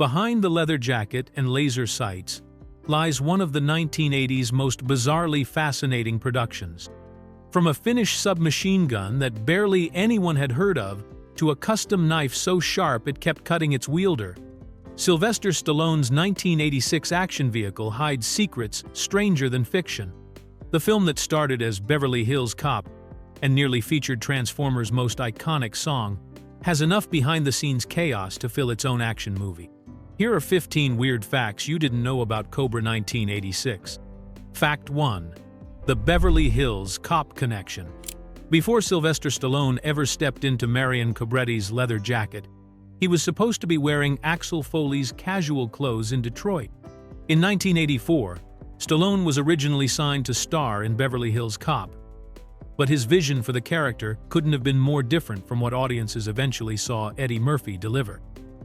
Behind the leather jacket and laser sights lies one of the 1980s most bizarrely fascinating productions. From a Finnish submachine gun that barely anyone had heard of to a custom knife so sharp it kept cutting its wielder, Sylvester Stallone's 1986 action vehicle hides secrets stranger than fiction. The film that started as Beverly Hills Cop and nearly featured Transformers' most iconic song has enough behind-the-scenes chaos to fill its own action movie. Here are 15 weird facts you didn't know about Cobra 1986. Fact 1. The Beverly Hills Cop connection. Before Sylvester Stallone ever stepped into Marion Cobretti's leather jacket, he was supposed to be wearing Axel Foley's casual clothes in Detroit. In 1984, Stallone was originally signed to star in Beverly Hills Cop, but his vision for the character couldn't have been more different from what audiences eventually saw Eddie Murphy deliver.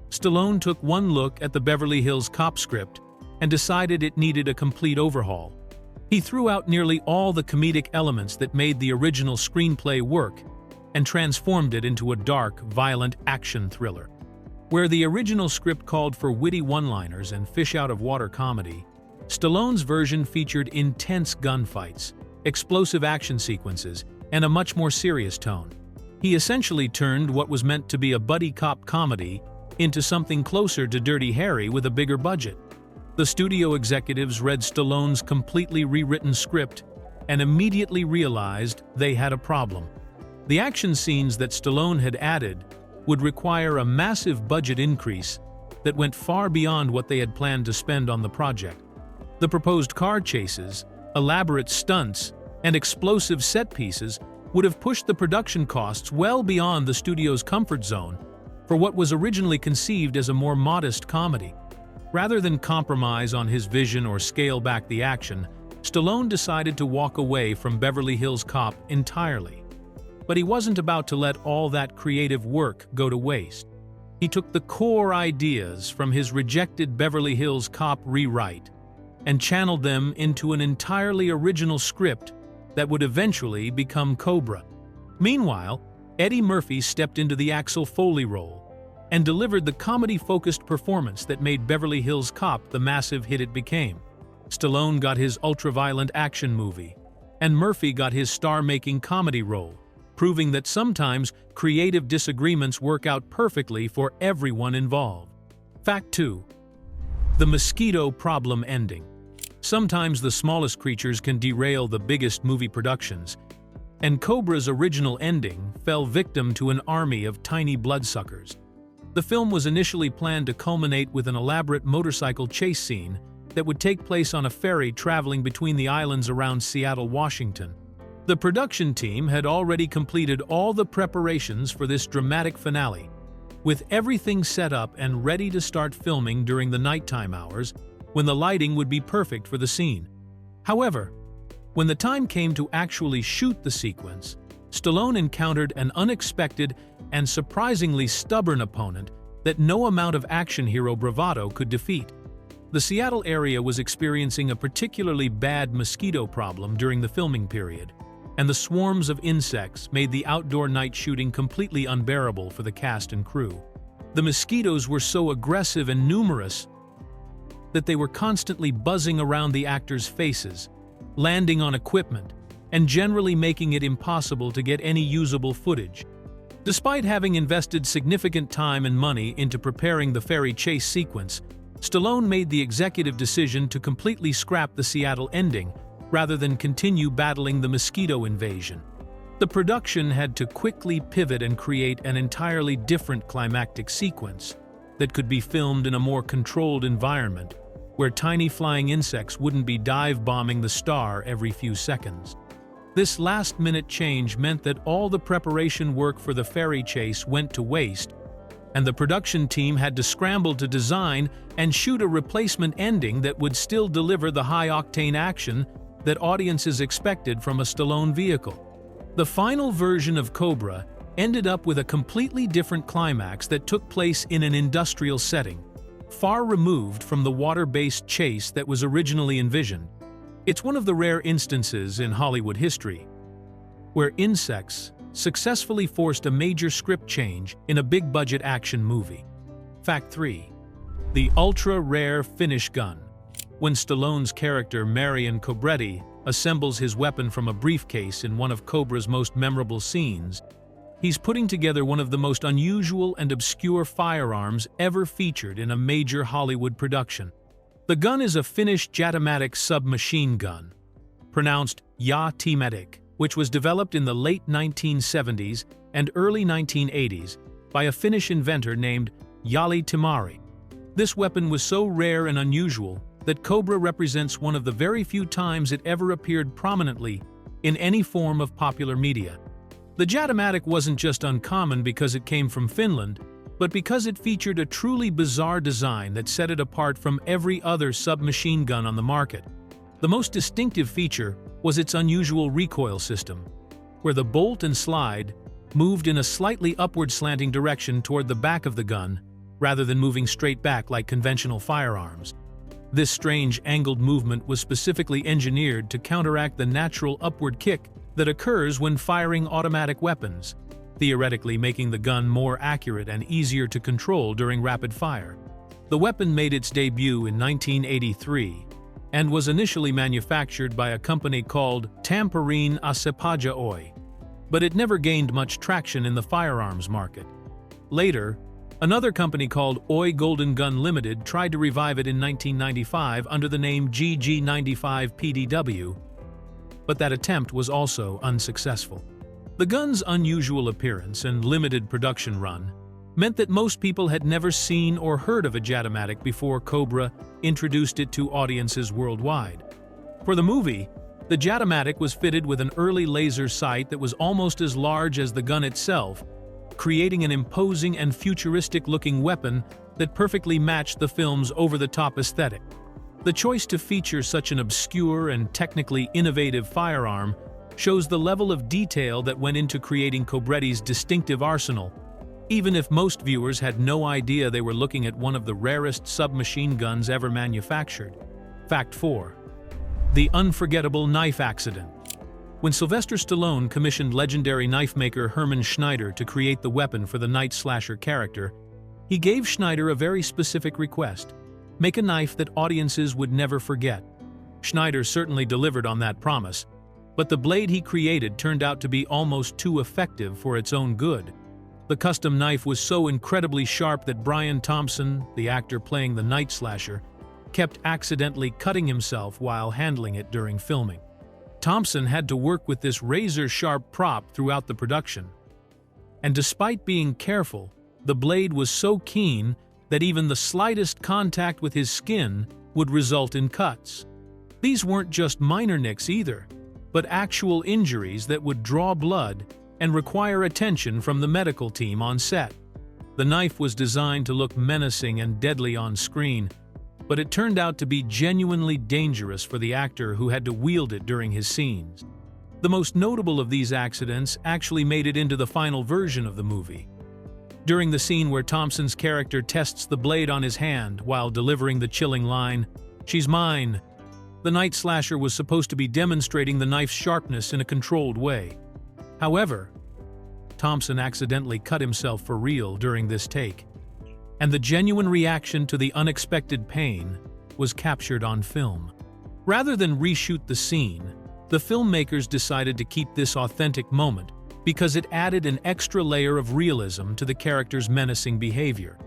Stallone took one look at the Beverly Hills Cop script and decided it needed a complete overhaul. He threw out nearly all the comedic elements that made the original screenplay work and transformed it into a dark, violent action thriller. Where the original script called for witty one-liners and fish-out-of-water comedy, Stallone's version featured intense gunfights, explosive action sequences, and a much more serious tone. He essentially turned what was meant to be a buddy cop comedy into something closer to Dirty Harry with a bigger budget. The studio executives read Stallone's completely rewritten script and immediately realized they had a problem. The action scenes that Stallone had added would require a massive budget increase that went far beyond what they had planned to spend on the project. The proposed car chases, elaborate stunts, and explosive set pieces would have pushed the production costs well beyond the studio's comfort zone for what was originally conceived as a more modest comedy. Rather than compromise on his vision or scale back the action, Stallone decided to walk away from Beverly Hills Cop entirely. But he wasn't about to let all that creative work go to waste. He took the core ideas from his rejected Beverly Hills Cop rewrite and channeled them into an entirely original script that would eventually become Cobra. Meanwhile, Eddie Murphy stepped into the Axel Foley role and delivered the comedy-focused performance that made Beverly Hills Cop the massive hit it became. Stallone got his ultra-violent action movie, and Murphy got his star-making comedy role, proving that sometimes creative disagreements work out perfectly for everyone involved. Fact 2. The mosquito problem ending. Sometimes the smallest creatures can derail the biggest movie productions, and Cobra's original ending fell victim to an army of tiny bloodsuckers. The film was initially planned to culminate with an elaborate motorcycle chase scene that would take place on a ferry traveling between the islands around Seattle, Washington. The production team had already completed all the preparations for this dramatic finale, with everything set up and ready to start filming during the nighttime hours when the lighting would be perfect for the scene. However, when the time came to actually shoot the sequence, Stallone encountered an unexpected and surprisingly stubborn opponent that no amount of action hero bravado could defeat. The Seattle area was experiencing a particularly bad mosquito problem during the filming period, and the swarms of insects made the outdoor night shooting completely unbearable for the cast and crew. The mosquitoes were so aggressive and numerous that they were constantly buzzing around the actors' faces, landing on equipment, and generally making it impossible to get any usable footage. Despite having invested significant time and money into preparing the ferry chase sequence, Stallone made the executive decision to completely scrap the Seattle ending rather than continue battling the mosquito invasion. The production had to quickly pivot and create an entirely different climactic sequence that could be filmed in a more controlled environment, where tiny flying insects wouldn't be dive-bombing the star every few seconds. This last-minute change meant that all the preparation work for the ferry chase went to waste, and the production team had to scramble to design and shoot a replacement ending that would still deliver the high-octane action that audiences expected from a Stallone vehicle. The final version of Cobra ended up with a completely different climax that took place in an industrial setting, far removed from the water-based chase that was originally envisioned. It's one of the rare instances in Hollywood history where insects successfully forced a major script change in a big-budget action movie. Fact 3. the ultra-rare Finnish gun. When Stallone's character Marion Cobretti assembles his weapon from a briefcase in one of Cobra's most memorable scenes, he's putting together one of the most unusual and obscure firearms ever featured in a major Hollywood production. The gun is a Finnish Jatomatic submachine gun, pronounced ja-timatic, which was developed in the late 1970s and early 1980s by a Finnish inventor named Jali Timari. This weapon was so rare and unusual that Cobra represents one of the very few times it ever appeared prominently in any form of popular media. The Jatomatic wasn't just uncommon because it came from Finland, but because it featured a truly bizarre design that set it apart from every other submachine gun on the market. The most distinctive feature was its unusual recoil system, where the bolt and slide moved in a slightly upward slanting direction toward the back of the gun rather than moving straight back like conventional firearms. This strange angled movement was specifically engineered to counteract the natural upward kick that occurs when firing automatic weapons, theoretically making the gun more accurate and easier to control during rapid fire. The weapon made its debut in 1983 and was initially manufactured by a company called Tampereen Asepaja Oy, but it never gained much traction in the firearms market. Later, another company called Oy Golden Gun Limited tried to revive it in 1995 under the name GG95 PDW, but that attempt was also unsuccessful. The gun's unusual appearance and limited production run meant that most people had never seen or heard of a Jatomatic before Cobra introduced it to audiences worldwide. For the movie, the Jatomatic was fitted with an early laser sight that was almost as large as the gun itself, creating an imposing and futuristic-looking weapon that perfectly matched the film's over-the-top aesthetic. The choice to feature such an obscure and technically innovative firearm shows the level of detail that went into creating Cobretti's distinctive arsenal, even if most viewers had no idea they were looking at one of the rarest submachine guns ever manufactured. Fact 4. The unforgettable knife accident. When Sylvester Stallone commissioned legendary knife maker Herman Schneider to create the weapon for the Night Slasher character, he gave Schneider a very specific request: make a knife that audiences would never forget. Schneider certainly delivered on that promise, but the blade he created turned out to be almost too effective for its own good. The custom knife was so incredibly sharp that Brian Thompson, the actor playing the Night Slasher, kept accidentally cutting himself while handling it during filming. Thompson had to work with this razor-sharp prop throughout the production. And despite being careful, the blade was so keen that even the slightest contact with his skin would result in cuts. These weren't just minor nicks either, but actual injuries that would draw blood and require attention from the medical team on set. The knife was designed to look menacing and deadly on screen, but it turned out to be genuinely dangerous for the actor who had to wield it during his scenes. The most notable of these accidents actually made it into the final version of the movie. During the scene where Thompson's character tests the blade on his hand while delivering the chilling line, "She's mine," the Night Slasher was supposed to be demonstrating the knife's sharpness in a controlled way. However, Thompson accidentally cut himself for real during this take, and the genuine reaction to the unexpected pain was captured on film. Rather than reshoot the scene, the filmmakers decided to keep this authentic moment because it added an extra layer of realism to the character's menacing behavior.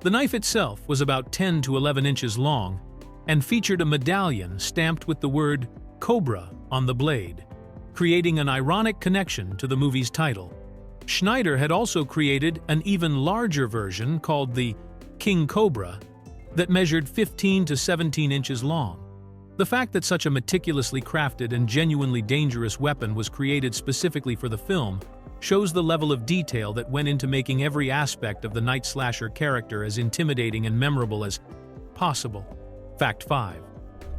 The knife itself was about 10 to 11 inches long and featured a medallion stamped with the word Cobra on the blade, creating an ironic connection to the movie's title. Schneider had also created an even larger version called the King Cobra that measured 15 to 17 inches long. The fact that such a meticulously crafted and genuinely dangerous weapon was created specifically for the film shows the level of detail that went into making every aspect of the Night Slasher character as intimidating and memorable as possible. Fact 5.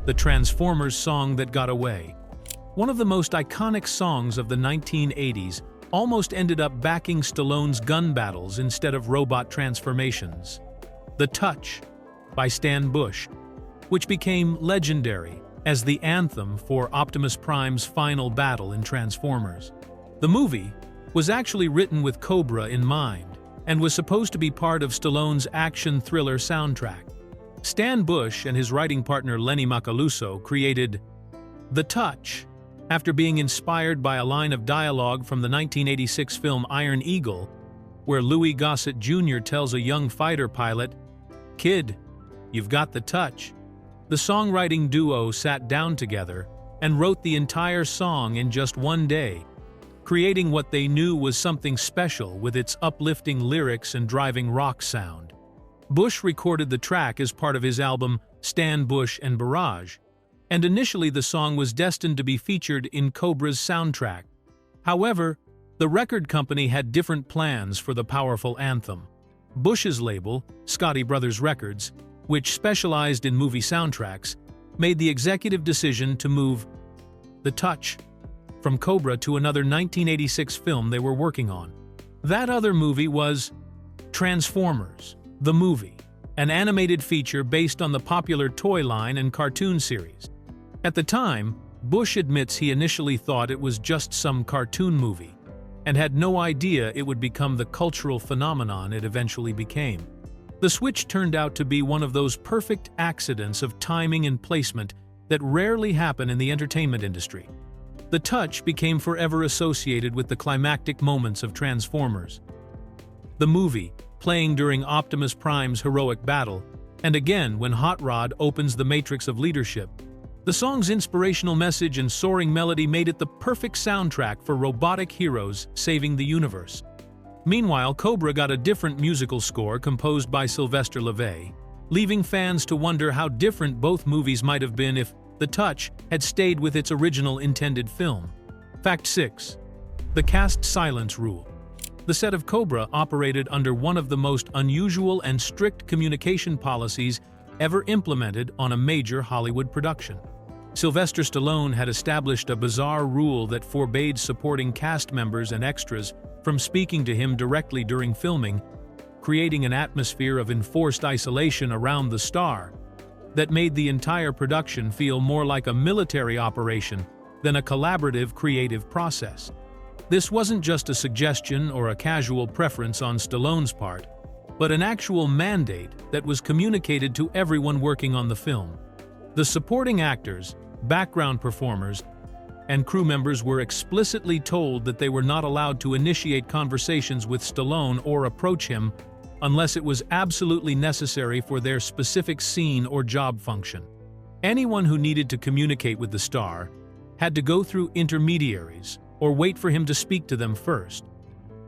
The Transformers song that got away. One of the most iconic songs of the 1980s almost ended up backing Stallone's gun battles instead of robot transformations. The Touch by Stan Bush, which became legendary as the anthem for Optimus Prime's final battle in Transformers. The movie was actually written with Cobra in mind and was supposed to be part of Stallone's action thriller soundtrack. Stan Bush and his writing partner Lenny Macaluso created The Touch after being inspired by a line of dialogue from the 1986 film Iron Eagle, where Louis Gossett Jr. tells a young fighter pilot, "Kid, you've got the touch." The songwriting duo sat down together and wrote the entire song in just one day, creating what they knew was something special with its uplifting lyrics and driving rock sound. Bush recorded the track as part of his album Stan Bush and Barrage, and initially the song was destined to be featured in Cobra's soundtrack. However, the record company had different plans for the powerful anthem. Bush's label, Scotti Brothers Records, which specialized in movie soundtracks, made the executive decision to move The Touch from Cobra to another 1986 film they were working on. That other movie was Transformers, the movie, an animated feature based on the popular toy line and cartoon series. At the time, Bush admits he initially thought it was just some cartoon movie, and had no idea it would become the cultural phenomenon it eventually became. The switch turned out to be one of those perfect accidents of timing and placement that rarely happen in the entertainment industry. The Touch became forever associated with the climactic moments of Transformers. The movie, playing during Optimus Prime's heroic battle, and again when Hot Rod opens the matrix of leadership. The song's inspirational message and soaring melody made it the perfect soundtrack for robotic heroes saving the universe. Meanwhile, Cobra got a different musical score composed by Sylvester, leaving fans to wonder how different both movies might have been if The Touch had stayed with its original intended film. Fact 6. The cast silence rule. The set of Cobra operated under one of the most unusual and strict communication policies ever implemented on a major Hollywood production. Sylvester Stallone had established a bizarre rule that forbade supporting cast members and extras from speaking to him directly during filming, creating an atmosphere of enforced isolation around the star that made the entire production feel more like a military operation than a collaborative creative process. This wasn't just a suggestion or a casual preference on Stallone's part, but an actual mandate that was communicated to everyone working on the film. The supporting actors, background performers, and crew members were explicitly told that they were not allowed to initiate conversations with Stallone or approach him unless it was absolutely necessary for their specific scene or job function. Anyone who needed to communicate with the star had to go through intermediaries or wait for him to speak to them first.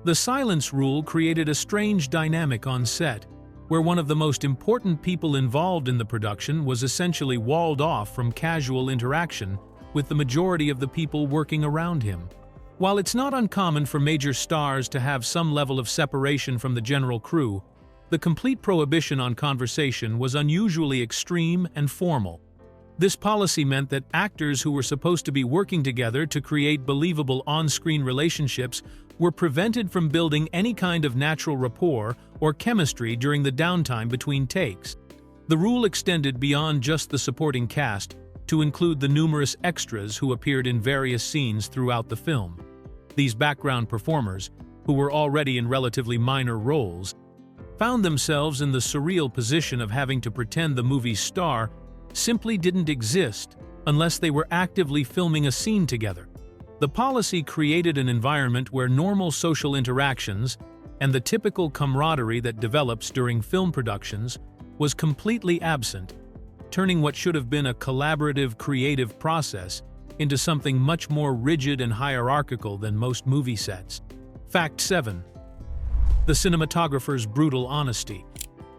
The silence rule created a strange dynamic on set, where one of the most important people involved in the production was essentially walled off from casual interaction with the majority of the people working around him. While it's not uncommon for major stars to have some level of separation from the general crew, the complete prohibition on conversation was unusually extreme and formal. This policy meant that actors who were supposed to be working together to create believable on-screen relationships were prevented from building any kind of natural rapport or chemistry during the downtime between takes. The rule extended beyond just the supporting cast to include the numerous extras who appeared in various scenes throughout the film. These background performers, who were already in relatively minor roles, found themselves in the surreal position of having to pretend the movie's star simply didn't exist unless they were actively filming a scene together. The policy created an environment where normal social interactions and the typical camaraderie that develops during film productions was completely absent, turning what should have been a collaborative, creative process into something much more rigid and hierarchical than most movie sets. Fact 7. The cinematographer's brutal honesty.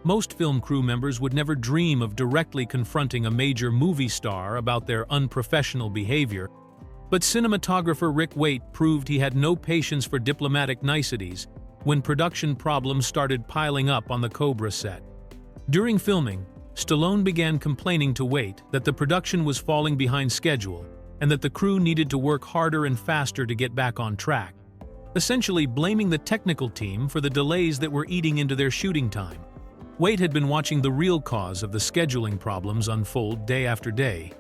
Most film crew members would never dream of directly confronting a major movie star about their unprofessional behavior, but cinematographer Rick Waite proved he had no patience for diplomatic niceties when production problems started piling up on the Cobra set. During filming, Stallone began complaining to Waite that the production was falling behind schedule and that the crew needed to work harder and faster to get back on track, essentially blaming the technical team for the delays that were eating into their shooting time. Waite had been watching the real cause of the scheduling problems unfold day after day,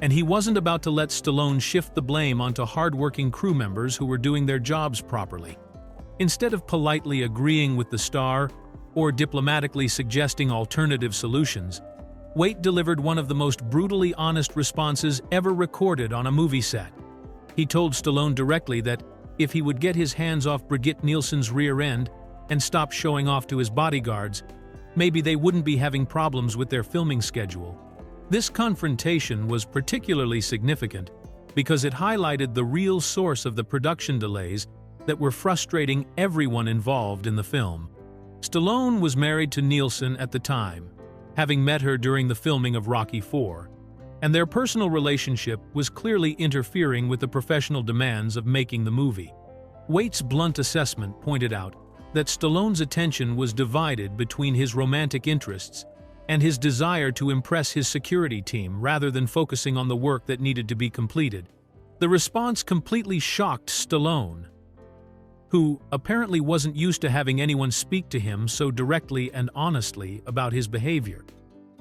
and he wasn't about to let Stallone shift the blame onto hard-working crew members who were doing their jobs properly. Instead of politely agreeing with the star or diplomatically suggesting alternative solutions, Waite delivered one of the most brutally honest responses ever recorded on a movie set. He told Stallone directly that if he would get his hands off Brigitte Nielsen's rear end and stop showing off to his bodyguards, maybe they wouldn't be having problems with their filming schedule. This confrontation was particularly significant because it highlighted the real source of the production delays that were frustrating everyone involved in the film. Stallone was married to Nielsen at the time, having met her during the filming of Rocky IV, and their personal relationship was clearly interfering with the professional demands of making the movie. Waite's blunt assessment pointed out that Stallone's attention was divided between his romantic interests and his desire to impress his security team rather than focusing on the work that needed to be completed. The response completely shocked Stallone, who apparently wasn't used to having anyone speak to him so directly and honestly about his behavior.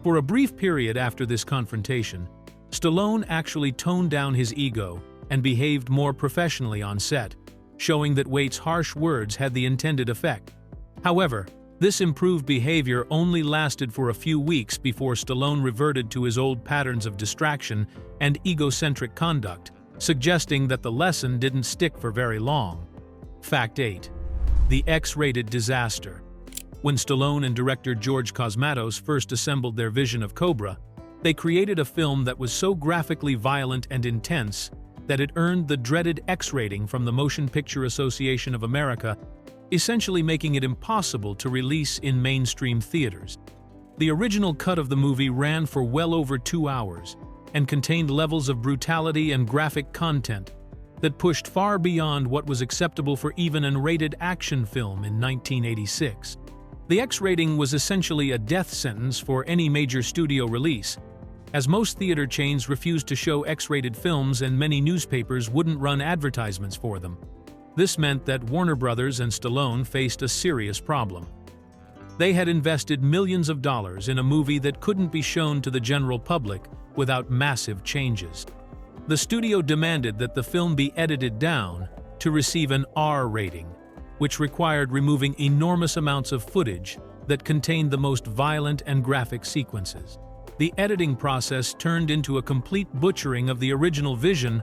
For a brief period after this confrontation, Stallone actually toned down his ego and behaved more professionally on set, showing that Waite's harsh words had the intended effect. However, this improved behavior only lasted for a few weeks before Stallone reverted to his old patterns of distraction and egocentric conduct, suggesting that the lesson didn't stick for very long. Fact 8. The X-rated disaster. When Stallone and director George Cosmatos first assembled their vision of Cobra, they created a film that was so graphically violent and intense that it earned the dreaded X rating from the Motion Picture Association of America, essentially making it impossible to release in mainstream theaters. The original cut of the movie ran for well over 2 hours and contained levels of brutality and graphic content that pushed far beyond what was acceptable for even an rated action film in 1986. The X rating was essentially a death sentence for any major studio release, as most theater chains refused to show X-rated films and many newspapers wouldn't run advertisements for them. This meant that Warner Brothers and Stallone faced a serious problem. They had invested millions of dollars in a movie that couldn't be shown to the general public without massive changes. The studio demanded that the film be edited down to receive an R rating, which required removing enormous amounts of footage that contained the most violent and graphic sequences. The editing process turned into a complete butchering of the original vision,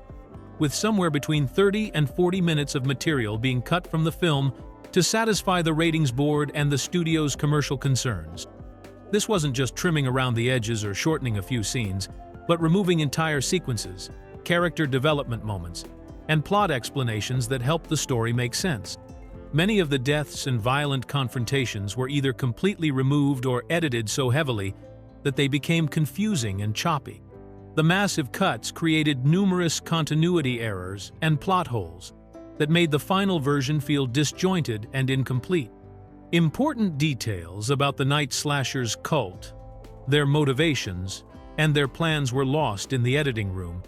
with somewhere between 30 and 40 minutes of material being cut from the film to satisfy the ratings board and the studio's commercial concerns. This wasn't just trimming around the edges or shortening a few scenes, but removing entire sequences, character development moments, and plot explanations that helped the story make sense. Many of the deaths and violent confrontations were either completely removed or edited so heavily that they became confusing and choppy. The massive cuts created numerous continuity errors and plot holes that made the final version feel disjointed and incomplete. Important details about the night slashers' cult, their motivations, and their plans were lost in the editing room,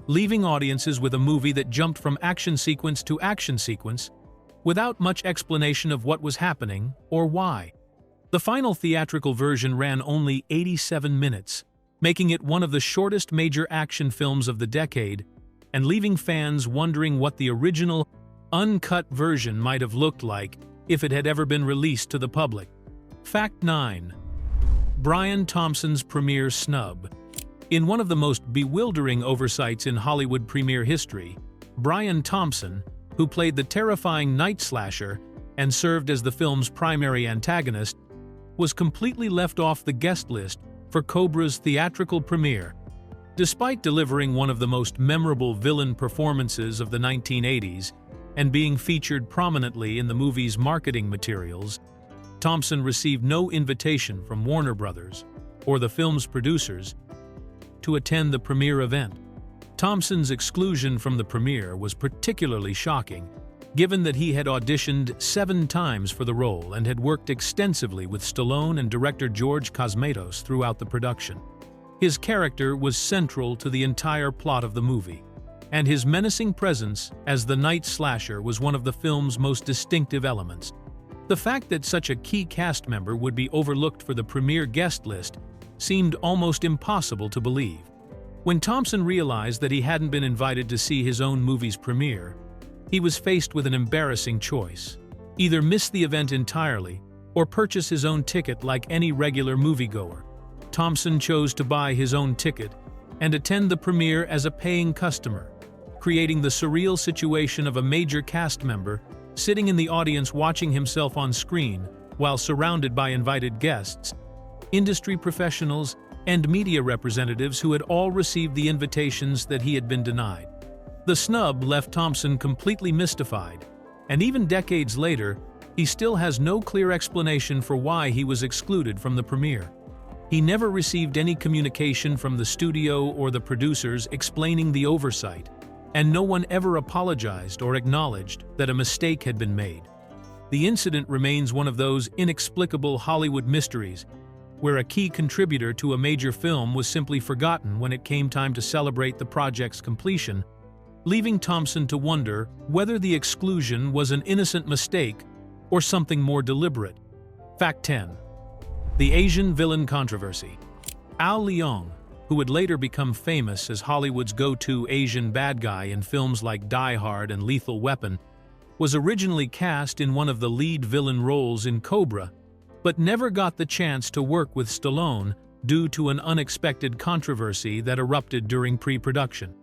leaving audiences with a movie that jumped from action sequence to action sequence without much explanation of what was happening or why. The final theatrical version ran only 87 minutes, making it one of the shortest major action films of the decade, and leaving fans wondering what the original, uncut version might have looked like if it had ever been released to the public. Fact 9. Brian Thompson's premiere snub. In one of the most bewildering oversights in Hollywood premiere history, Brian Thompson, who played the terrifying night slasher and served as the film's primary antagonist, was completely left off the guest list for Cobra's theatrical premiere. Despite delivering one of the most memorable villain performances of the 1980s and being featured prominently in the movie's marketing materials, Thompson received no invitation from Warner Brothers or the film's producers to attend the premiere event. Thompson's exclusion from the premiere was particularly shocking, given that he had auditioned 7 times for the role and had worked extensively with Stallone and director George Cosmatos throughout the production. His character was central to the entire plot of the movie, and his menacing presence as the night slasher was one of the film's most distinctive elements. The fact that such a key cast member would be overlooked for the premiere guest list seemed almost impossible to believe. When Thompson realized that he hadn't been invited to see his own movie's premiere, he was faced with an embarrassing choice: either miss the event entirely or purchase his own ticket like any regular moviegoer. Thompson chose to buy his own ticket and attend the premiere as a paying customer, creating the surreal situation of a major cast member sitting in the audience watching himself on screen while surrounded by invited guests, industry professionals, and media representatives who had all received the invitations that he had been denied. The snub left Thompson completely mystified, and even decades later, he still has no clear explanation for why he was excluded from the premiere. He never received any communication from the studio or the producers explaining the oversight, and no one ever apologized or acknowledged that a mistake had been made. The incident remains one of those inexplicable Hollywood mysteries, where a key contributor to a major film was simply forgotten when it came time to celebrate the project's completion, leaving Thompson to wonder whether the exclusion was an innocent mistake or something more deliberate. Fact 10. The Asian Villain Controversy. Al Leong, who would later become famous as Hollywood's go-to Asian bad guy in films like Die Hard and Lethal Weapon, was originally cast in one of the lead villain roles in Cobra, but never got the chance to work with Stallone due to an unexpected controversy that erupted during pre-production.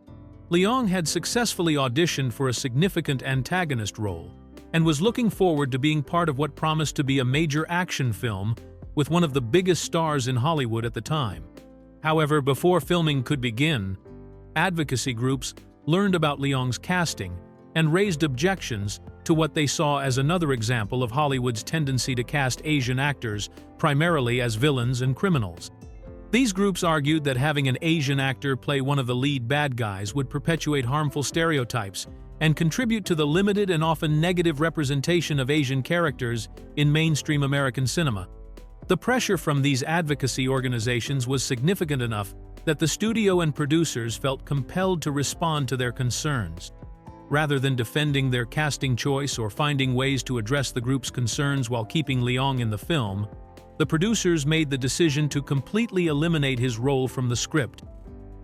Leong had successfully auditioned for a significant antagonist role and was looking forward to being part of what promised to be a major action film with one of the biggest stars in Hollywood at the time. However, before filming could begin, advocacy groups learned about Leong's casting and raised objections to what they saw as another example of Hollywood's tendency to cast Asian actors primarily as villains and criminals. These groups argued that having an Asian actor play one of the lead bad guys would perpetuate harmful stereotypes and contribute to the limited and often negative representation of Asian characters in mainstream American cinema. The pressure from these advocacy organizations was significant enough that the studio and producers felt compelled to respond to their concerns. Rather than defending their casting choice or finding ways to address the group's concerns while keeping Leong in the film, the producers made the decision to completely eliminate his role from the script.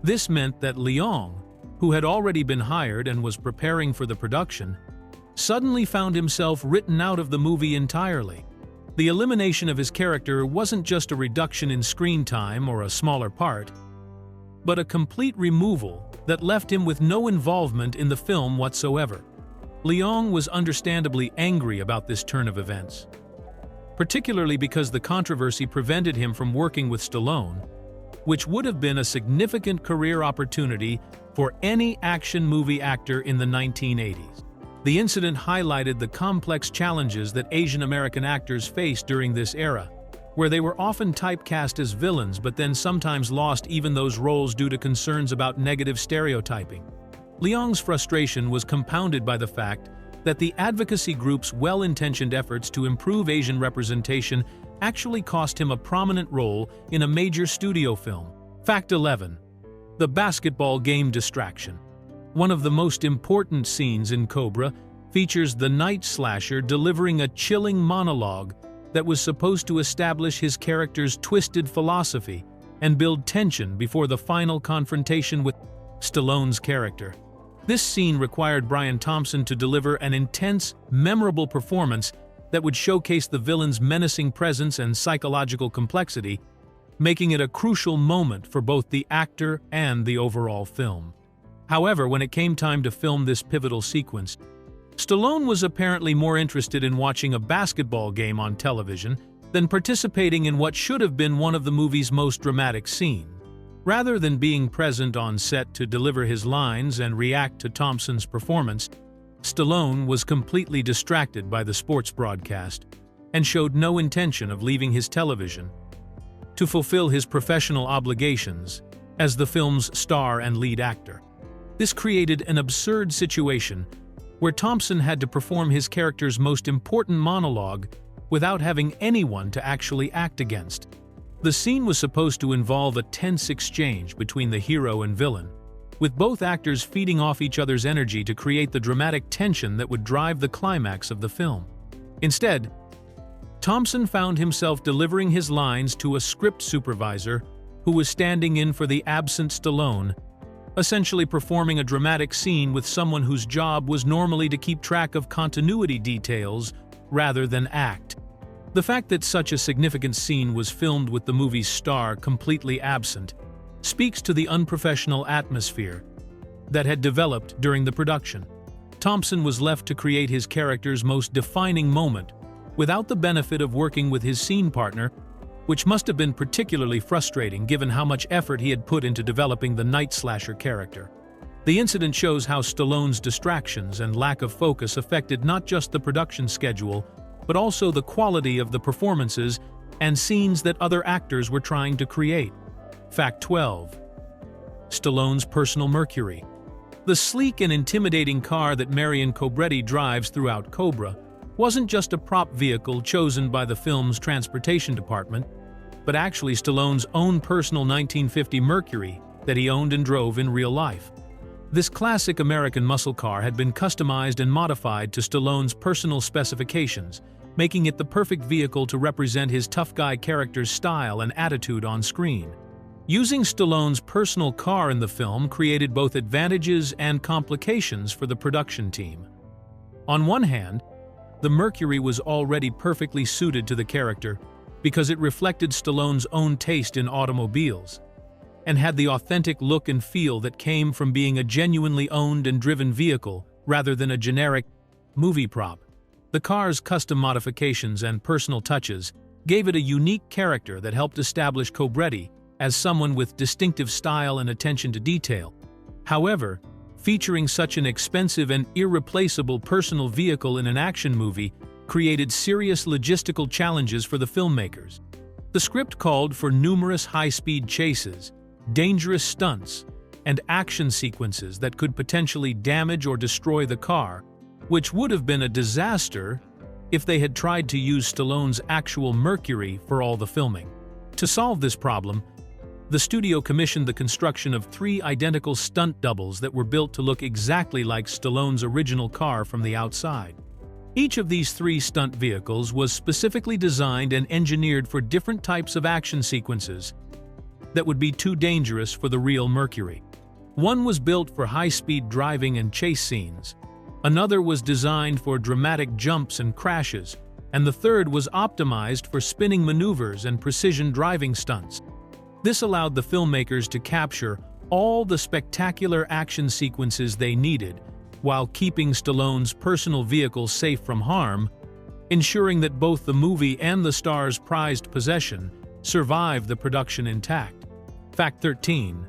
This meant that Leong, who had already been hired and was preparing for the production, suddenly found himself written out of the movie entirely. The elimination of his character wasn't just a reduction in screen time or a smaller part, but a complete removal that left him with no involvement in the film whatsoever. Leong was understandably angry about this turn of events, particularly because the controversy prevented him from working with Stallone, which would have been a significant career opportunity for any action movie actor in the 1980s. The incident highlighted the complex challenges that Asian American actors faced during this era, where they were often typecast as villains but then sometimes lost even those roles due to concerns about negative stereotyping. Leong's frustration was compounded by the fact that the advocacy group's well-intentioned efforts to improve Asian representation actually cost him a prominent role in a major studio film. Fact 11. The basketball game distraction. One of the most important scenes in Cobra features the night slasher delivering a chilling monologue that was supposed to establish his character's twisted philosophy and build tension before the final confrontation with Stallone's character. This scene required Brian Thompson to deliver an intense, memorable performance that would showcase the villain's menacing presence and psychological complexity, making it a crucial moment for both the actor and the overall film. However, when it came time to film this pivotal sequence, Stallone was apparently more interested in watching a basketball game on television than participating in what should have been one of the movie's most dramatic scenes. Rather than being present on set to deliver his lines and react to Thompson's performance, Stallone was completely distracted by the sports broadcast and showed no intention of leaving his television to fulfill his professional obligations as the film's star and lead actor. This created an absurd situation where Thompson had to perform his character's most important monologue without having anyone to actually act against. The scene was supposed to involve a tense exchange between the hero and villain, with both actors feeding off each other's energy to create the dramatic tension that would drive the climax of the film. Instead, Thompson found himself delivering his lines to a script supervisor who was standing in for the absent Stallone, essentially performing a dramatic scene with someone whose job was normally to keep track of continuity details rather than act. The fact that such a significant scene was filmed with the movie's star completely absent speaks to the unprofessional atmosphere that had developed during the production. Thompson was left to create his character's most defining moment without the benefit of working with his scene partner, which must have been particularly frustrating given how much effort he had put into developing the night slasher character. The incident shows how Stallone's distractions and lack of focus affected not just the production schedule, but also the quality of the performances and scenes that other actors were trying to create. Fact 12. Stallone's personal Mercury. The sleek and intimidating car that Marion Cobretti drives throughout Cobra wasn't just a prop vehicle chosen by the film's transportation department, but actually Stallone's own personal 1950 Mercury that he owned and drove in real life. This classic American muscle car had been customized and modified to Stallone's personal specifications, making it the perfect vehicle to represent his tough guy character's style and attitude on screen. Using Stallone's personal car in the film created both advantages and complications for the production team. On one hand, the Mercury was already perfectly suited to the character because it reflected Stallone's own taste in automobiles and had the authentic look and feel that came from being a genuinely owned and driven vehicle rather than a generic movie prop. The car's custom modifications and personal touches gave it a unique character that helped establish Cobretti as someone with distinctive style and attention to detail. However, featuring such an expensive and irreplaceable personal vehicle in an action movie created serious logistical challenges for the filmmakers. The script called for numerous high-speed chases, dangerous stunts, and action sequences that could potentially damage or destroy the car, which would have been a disaster if they had tried to use Stallone's actual Mercury for all the filming. To solve this problem, the studio commissioned the construction of 3 identical stunt doubles that were built to look exactly like Stallone's original car from the outside. Each of these 3 stunt vehicles was specifically designed and engineered for different types of action sequences that would be too dangerous for the real Mercury. One was built for high-speed driving and chase scenes, another was designed for dramatic jumps and crashes, and the third was optimized for spinning maneuvers and precision driving stunts. This allowed the filmmakers to capture all the spectacular action sequences they needed while keeping Stallone's personal vehicle safe from harm, ensuring that both the movie and the star's prized possession survived the production intact. Fact 13.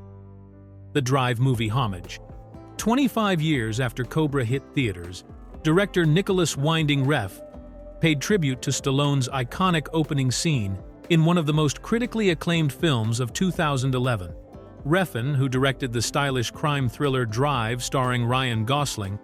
The Drive movie homage. 25 years after Cobra hit theaters, director Nicholas Winding Refn paid tribute to Stallone's iconic opening scene in one of the most critically acclaimed films of 2011. Refn, who directed the stylish crime thriller Drive starring Ryan Gosling,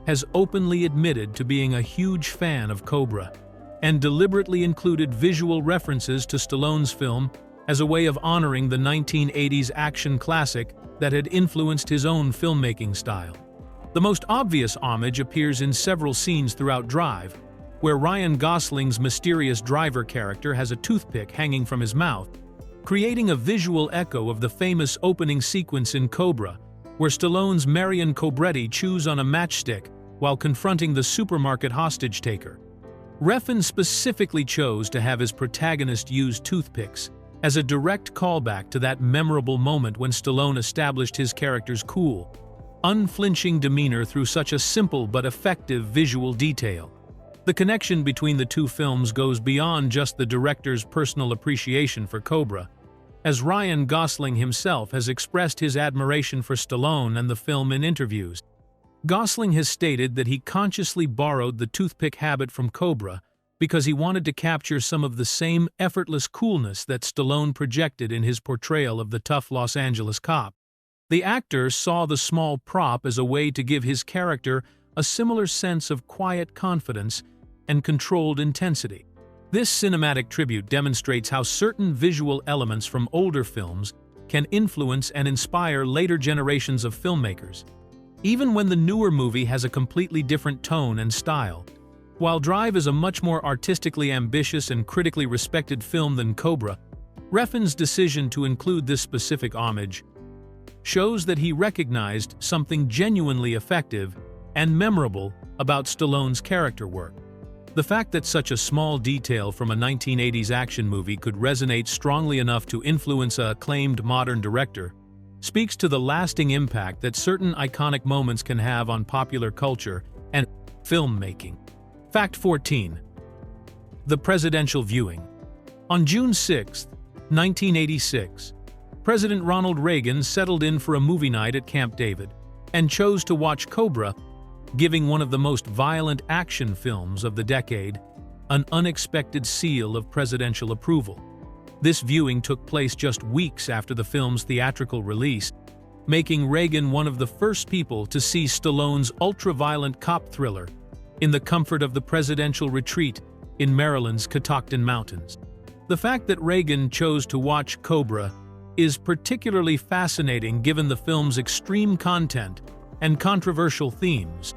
has openly admitted to being a huge fan of Cobra and deliberately included visual references to Stallone's film as a way of honoring the 1980s action classic that had influenced his own filmmaking style. The most obvious homage appears in several scenes throughout Drive, where Ryan Gosling's mysterious driver character has a toothpick hanging from his mouth, creating a visual echo of the famous opening sequence in Cobra, where Stallone's Marion Cobretti chews on a matchstick while confronting the supermarket hostage-taker. Refn specifically chose to have his protagonist use toothpicks as a direct callback to that memorable moment when Stallone established his character's cool, unflinching demeanor through such a simple but effective visual detail. The connection between the two films goes beyond just the director's personal appreciation for Cobra, as Ryan Gosling himself has expressed his admiration for Stallone and the film in interviews. Gosling has stated that he consciously borrowed the toothpick habit from Cobra because he wanted to capture some of the same effortless coolness that Stallone projected in his portrayal of the tough Los Angeles cop. The actor saw the small prop as a way to give his character a similar sense of quiet confidence and controlled intensity. This cinematic tribute demonstrates how certain visual elements from older films can influence and inspire later generations of filmmakers, even when the newer movie has a completely different tone and style. While Drive is a much more artistically ambitious and critically respected film than Cobra, Refn's decision to include this specific homage shows that he recognized something genuinely effective and memorable about Stallone's character work. The fact that such a small detail from a 1980s action movie could resonate strongly enough to influence a acclaimed modern director speaks to the lasting impact that certain iconic moments can have on popular culture and filmmaking. Fact 14. The presidential viewing. On June 6, 1986, President Ronald Reagan settled in for a movie night at Camp David and chose to watch Cobra, giving one of the most violent action films of the decade an unexpected seal of presidential approval. This viewing took place just weeks after the film's theatrical release, making Reagan one of the first people to see Stallone's ultra-violent cop thriller in the comfort of the presidential retreat in Maryland's Catoctin Mountains. The fact that Reagan chose to watch Cobra is particularly fascinating given the film's extreme content and controversial themes.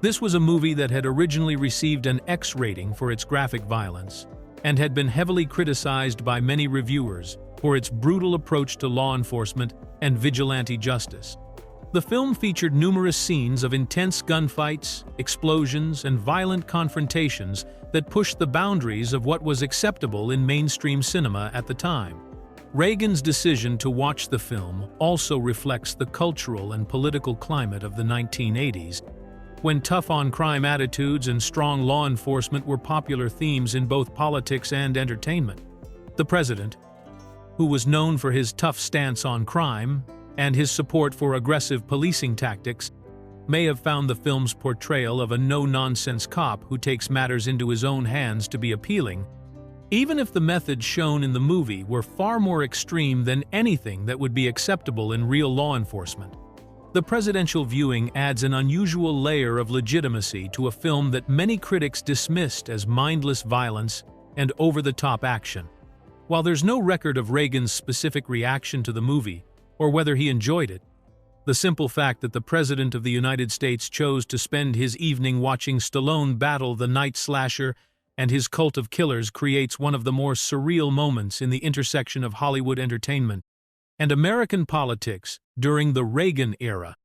This was a movie that had originally received an X rating for its graphic violence and had been heavily criticized by many reviewers for its brutal approach to law enforcement and vigilante justice. The film featured numerous scenes of intense gunfights, explosions, and violent confrontations that pushed the boundaries of what was acceptable in mainstream cinema at the time. Reagan's decision to watch the film also reflects the cultural and political climate of the 1980s, when tough-on-crime attitudes and strong law enforcement were popular themes in both politics and entertainment. The president, who was known for his tough stance on crime and his support for aggressive policing tactics, may have found the film's portrayal of a no-nonsense cop who takes matters into his own hands to be appealing, even if the methods shown in the movie were far more extreme than anything that would be acceptable in real law enforcement. The presidential viewing adds an unusual layer of legitimacy to a film that many critics dismissed as mindless violence and over-the-top action. While there's no record of Reagan's specific reaction to the movie, or whether he enjoyed it, the simple fact that the President of the United States chose to spend his evening watching Stallone battle the night slasher and his cult of killers creates one of the more surreal moments in the intersection of Hollywood entertainment and American politics during the Reagan era.